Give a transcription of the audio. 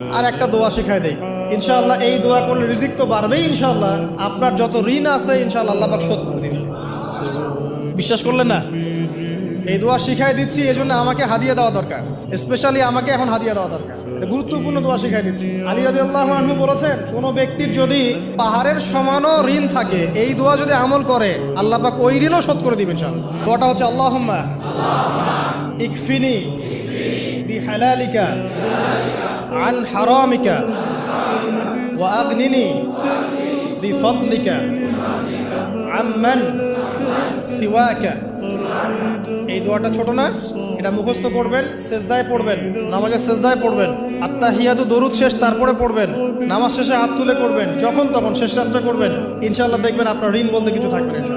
আর একটা দোয়া শেখায় দেই ইনশাআল্লাহ। এই দোয়া করলে রিজিক তো বাড়বেই ইনশাআল্লাহ। আপনার যত ঋণ আছে ইনশাআল্লাহ আল্লাহ পাক শোধ করে দিবেন। বিশ্বাস করলেন না? এই দোয়া শিখাই দিচ্ছি, এই জন্য আমাকে হাদিয়া দেওয়া দরকার। স্পেশালি আমাকে এখন হাদিয়া দেওয়া দরকার। গুরুত্বপূর্ণ দোয়া শিখাই দিচ্ছি। আলী রাদিয়াল্লাহু আনহু বলেছেন, কোনো ব্যক্তির যদি পাহাড়ের সমানও ঋণ থাকে, এই দোয়া যদি আমল করে আল্লাহ পাক ওই ঋণও শোধ করে দিবেন ইনশাআল্লাহ। দোয়াটা হচ্ছে আল্লাহুম্মা ইকফিনি বিহালালিকা আন হারামিকা ওয়া আগনিনি বিফদলিকা আম্মান সিওয়াকা। এই দোয়াটা ছোট না, এটা মুখস্থ করবেন, সেজদায় পড়বেন, নামাজের সেজদায় পড়বেন, আত্তাহিয়াতু দরুদ শেষ তারপরে পড়বেন, নামাজ শেষে হাত তুলে করবেন, যখন তখন শেষ রাত্রে করবেন, ইনশাআল্লাহ দেখবেন আপনার ঋণ বলতে কিছু থাকবে না।